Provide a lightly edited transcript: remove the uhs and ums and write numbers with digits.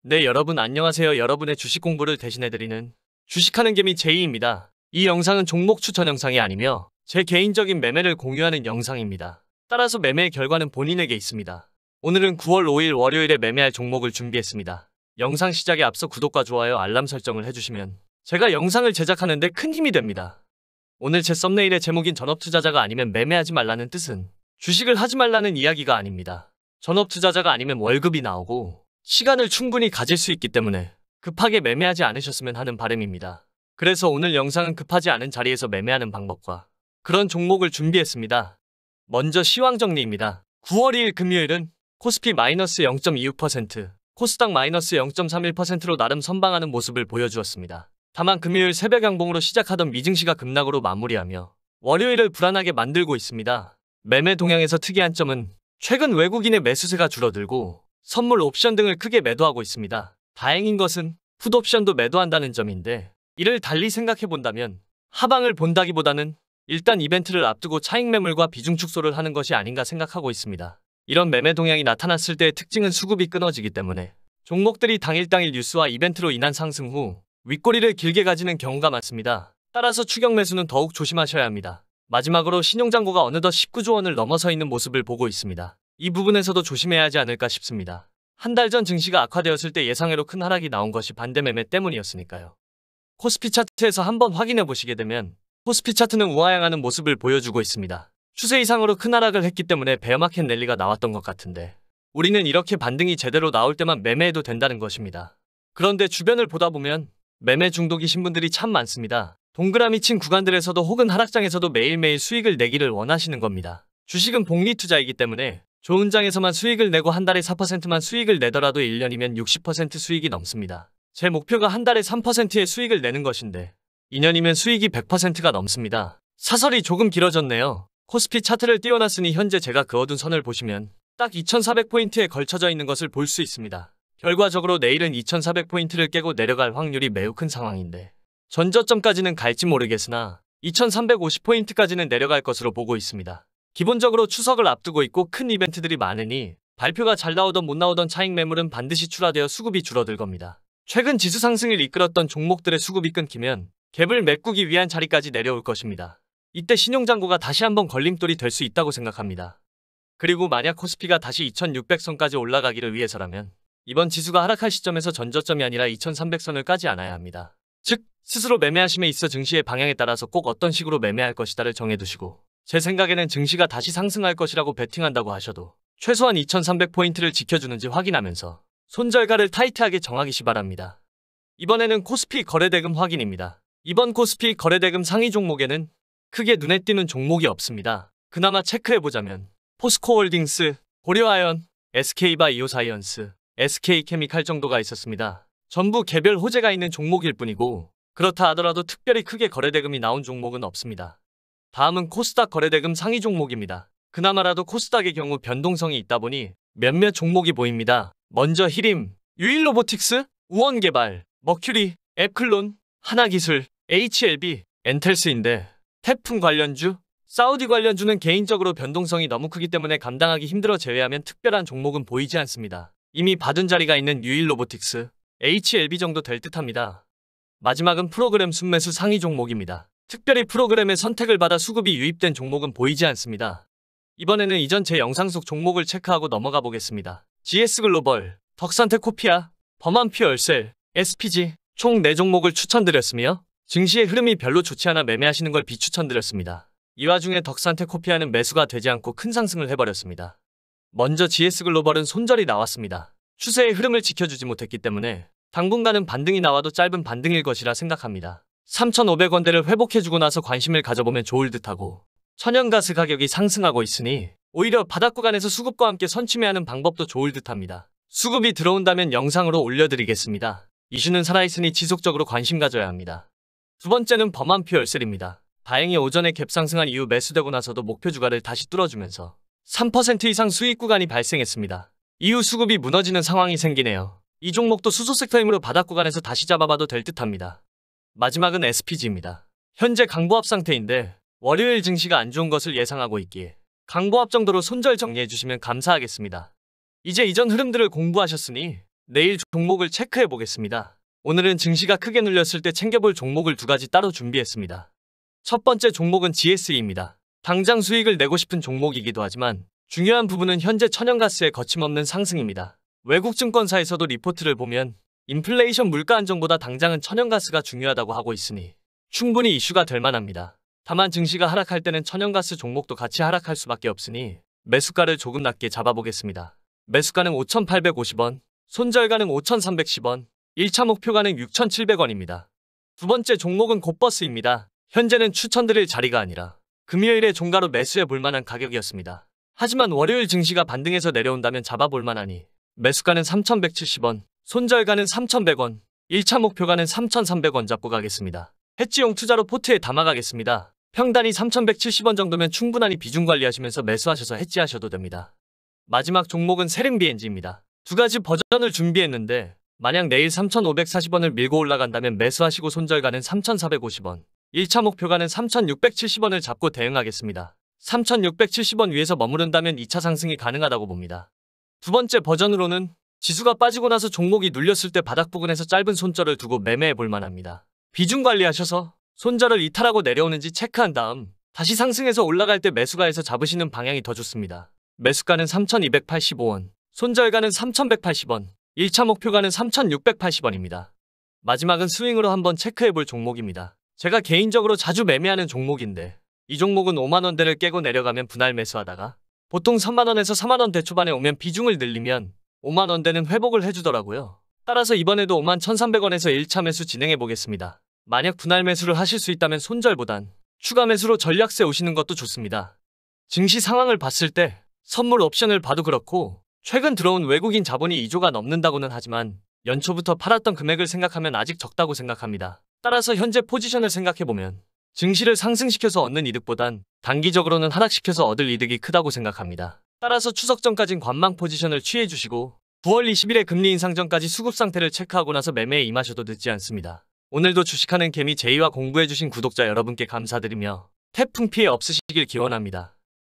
네, 여러분 안녕하세요. 여러분의 주식 공부를 대신해드리는 주식하는 개미 제이입니다. 이 영상은 종목 추천 영상이 아니며 제 개인적인 매매를 공유하는 영상입니다. 따라서 매매의 결과는 본인에게 있습니다. 오늘은 9월 5일 월요일에 매매할 종목을 준비했습니다. 영상 시작에 앞서 구독과 좋아요, 알람 설정을 해주시면 제가 영상을 제작하는 데 큰 힘이 됩니다. 오늘 제 썸네일의 제목인 전업투자자가 아니면 매매하지 말라는 뜻은 주식을 하지 말라는 이야기가 아닙니다. 전업투자자가 아니면 월급이 나오고 시간을 충분히 가질 수 있기 때문에 급하게 매매하지 않으셨으면 하는 바람입니다. 그래서 오늘 영상은 급하지 않은 자리에서 매매하는 방법과 그런 종목을 준비했습니다. 먼저 시황 정리입니다. 9월 2일 금요일은 코스피 마이너스 0.26%, 코스닥 마이너스 0.31%로 나름 선방하는 모습을 보여주었습니다. 다만 금요일 새벽 양봉으로 시작하던 미증시가 급락으로 마무리하며 월요일을 불안하게 만들고 있습니다. 매매 동향에서 특이한 점은 최근 외국인의 매수세가 줄어들고 선물 옵션 등을 크게 매도하고 있습니다. 다행인 것은 풋옵션도 매도한다는 점인데 이를 달리 생각해본다면 하방을 본다기보다는 일단 이벤트를 앞두고 차익 매물과 비중 축소를 하는 것이 아닌가 생각하고 있습니다. 이런 매매 동향이 나타났을 때의 특징은 수급이 끊어지기 때문에 종목들이 당일 뉴스와 이벤트로 인한 상승 후 윗꼬리를 길게 가지는 경우가 많습니다. 따라서 추격 매수는 더욱 조심하셔야 합니다. 마지막으로 신용잔고가 어느덧 19조 원을 넘어서 있는 모습을 보고 있습니다. 이 부분에서도 조심해야 하지 않을까 싶습니다. 한 달 전 증시가 악화되었을 때 예상외로 큰 하락이 나온 것이 반대 매매 때문이었으니까요. 코스피 차트에서 한번 확인해 보시게 되면 코스피 차트는 우하향하는 모습을 보여주고 있습니다. 추세 이상으로 큰 하락을 했기 때문에 베어마켓 랠리가 나왔던 것 같은데 우리는 이렇게 반등이 제대로 나올 때만 매매해도 된다는 것입니다. 그런데 주변을 보다 보면 매매 중독이신 분들이 참 많습니다. 동그라미 친 구간들에서도 혹은 하락장에서도 매일매일 수익을 내기를 원하시는 겁니다. 주식은 복리 투자이기 때문에 좋은 장에서만 수익을 내고 한 달에 4%만 수익을 내더라도 1년이면 60% 수익이 넘습니다. 제 목표가 한 달에 3%의 수익을 내는 것인데 2년이면 수익이 100%가 넘습니다. 사설이 조금 길어졌네요. 코스피 차트를 띄워놨으니 현재 제가 그어둔 선을 보시면 딱 2400포인트에 걸쳐져 있는 것을 볼 수 있습니다. 결과적으로 내일은 2400포인트를 깨고 내려갈 확률이 매우 큰 상황인데 전저점까지는 갈지 모르겠으나 2350포인트까지는 내려갈 것으로 보고 있습니다. 기본적으로 추석을 앞두고 있고 큰 이벤트들이 많으니 발표가 잘 나오던 못 나오던 차익 매물은 반드시 출하되어 수급이 줄어들 겁니다. 최근 지수 상승을 이끌었던 종목들의 수급이 끊기면 갭을 메꾸기 위한 자리까지 내려올 것입니다. 이때 신용잔고가 다시 한번 걸림돌이 될 수 있다고 생각합니다. 그리고 만약 코스피가 다시 2600선까지 올라가기를 위해서라면 이번 지수가 하락할 시점에서 전저점이 아니라 2300선을 까지 않아야 합니다. 즉, 스스로 매매하심에 있어 증시의 방향에 따라서 꼭 어떤 식으로 매매할 것이다를 정해두시고 제 생각에는 증시가 다시 상승할 것이라고 베팅한다고 하셔도 최소한 2300포인트를 지켜주는지 확인하면서 손절가를 타이트하게 정하기 바랍니다. 이번에는 코스피 거래대금 확인입니다. 이번 코스피 거래대금 상위 종목에는 크게 눈에 띄는 종목이 없습니다. 그나마 체크해보자면 포스코홀딩스, 고려아연, SK바이오사이언스, SK케미칼 정도가 있었습니다. 전부 개별 호재가 있는 종목일 뿐이고 그렇다 하더라도 특별히 크게 거래대금이 나온 종목은 없습니다. 다음은 코스닥 거래대금 상위 종목입니다. 그나마라도 코스닥의 경우 변동성이 있다 보니 몇몇 종목이 보입니다. 먼저 히림, 유일로보틱스, 우원개발, 머큐리, 앱클론, 하나기술, HLB, 엔텔스인데 태풍 관련주, 사우디 관련주는 개인적으로 변동성이 너무 크기 때문에 감당하기 힘들어 제외하면 특별한 종목은 보이지 않습니다. 이미 받은 자리가 있는 유일로보틱스, HLB 정도 될 듯합니다. 마지막은 프로그램 순매수 상위 종목입니다. 특별히 프로그램의 선택을 받아 수급이 유입된 종목은 보이지 않습니다. 이번에는 이전 제 영상 속 종목을 체크하고 넘어가 보겠습니다. GS글로벌, 덕산테코피아, 범한퓨얼셀, SPG 총 4종목을 추천드렸으며 증시의 흐름이 별로 좋지 않아 매매하시는 걸 비추천드렸습니다. 이 와중에 덕산테코피아는 매수가 되지 않고 큰 상승을 해버렸습니다. 먼저 GS글로벌은 손절이 나왔습니다. 추세의 흐름을 지켜주지 못했기 때문에 당분간은 반등이 나와도 짧은 반등일 것이라 생각합니다. 3,500원대를 회복해주고 나서 관심을 가져보면 좋을 듯하고 천연가스 가격이 상승하고 있으니 오히려 바닥 구간에서 수급과 함께 선취매하는 방법도 좋을 듯합니다. 수급이 들어온다면 영상으로 올려드리겠습니다. 이슈는 살아있으니 지속적으로 관심 가져야 합니다. 두 번째는 범한퓨얼셀입니다. 다행히 오전에 갭 상승한 이후 매수되고 나서도 목표 주가를 다시 뚫어주면서 3% 이상 수익 구간이 발생했습니다. 이후 수급이 무너지는 상황이 생기네요. 이 종목도 수소 섹터이므로 바닥 구간에서 다시 잡아봐도 될 듯합니다. 마지막은 SPG입니다. 현재 강보합 상태인데 월요일 증시가 안 좋은 것을 예상하고 있기에 강보합 정도로 손절 정리해주시면 감사하겠습니다. 이제 이전 흐름들을 공부하셨으니 내일 종목을 체크해 보겠습니다. 오늘은 증시가 크게 눌렸을 때 챙겨볼 종목을 두 가지 따로 준비했습니다. 첫 번째 종목은 GSE입니다. 당장 수익을 내고 싶은 종목이기도 하지만 중요한 부분은 현재 천연가스의 거침없는 상승입니다. 외국 증권사에서도 리포트를 보면 인플레이션 물가 안정보다 당장은 천연가스가 중요하다고 하고 있으니 충분히 이슈가 될 만합니다. 다만 증시가 하락할 때는 천연가스 종목도 같이 하락할 수밖에 없으니 매수가를 조금 낮게 잡아보겠습니다. 매수가는 5,850원, 손절가는 5,310원, 1차 목표가는 6,700원입니다. 두 번째 종목은 곧버스입니다. 현재는 추천드릴 자리가 아니라 금요일에 종가로 매수해 볼 만한 가격이었습니다. 하지만 월요일 증시가 반등해서 내려온다면 잡아볼 만하니 매수가는 3,170원, 손절가는 3,100원, 1차 목표가는 3,300원 잡고 가겠습니다. 해지용 투자로 포트에 담아가겠습니다. 평단이 3,170원 정도면 충분하니 비중 관리하시면서 매수하셔서 해지하셔도 됩니다. 마지막 종목은 세릉비엔지입니다. 두 가지 버전을 준비했는데 만약 내일 3,540원을 밀고 올라간다면 매수하시고 손절가는 3,450원, 1차 목표가는 3,670원을 잡고 대응하겠습니다. 3,670원 위에서 머무른다면 2차 상승이 가능하다고 봅니다. 두 번째 버전으로는 지수가 빠지고 나서 종목이 눌렸을 때 바닥 부근에서 짧은 손절을 두고 매매해 볼 만합니다. 비중 관리하셔서 손절을 이탈하고 내려오는지 체크한 다음 다시 상승해서 올라갈 때 매수가에서 잡으시는 방향이 더 좋습니다. 매수가는 3,285원, 손절가는 3,180원, 1차 목표가는 3,680원입니다. 마지막은 스윙으로 한번 체크해 볼 종목입니다. 제가 개인적으로 자주 매매하는 종목인데 이 종목은 5만원대를 깨고 내려가면 분할 매수하다가 보통 3만원에서 4만원대 초반에 오면 비중을 늘리면 5만원대는 회복을 해주더라고요. 따라서 이번에도 51,300원에서 1차 매수 진행해 보겠습니다. 만약 분할 매수를 하실 수 있다면 손절보단 추가 매수로 전략세 오시는 것도 좋습니다. 증시 상황을 봤을 때 선물 옵션을 봐도 그렇고 최근 들어온 외국인 자본이 2조가 넘는다고는 하지만 연초부터 팔았던 금액을 생각하면 아직 적다고 생각합니다. 따라서 현재 포지션을 생각해보면 증시를 상승시켜서 얻는 이득보단 단기적으로는 하락시켜서 얻을 이득이 크다고 생각합니다. 따라서 추석 전까진 관망 포지션을 취해주시고 9월 20일에 금리 인상 전까지 수급 상태를 체크하고 나서 매매에 임하셔도 늦지 않습니다. 오늘도 주식하는 개미 제이와 공부해주신 구독자 여러분께 감사드리며 태풍 피해 없으시길 기원합니다.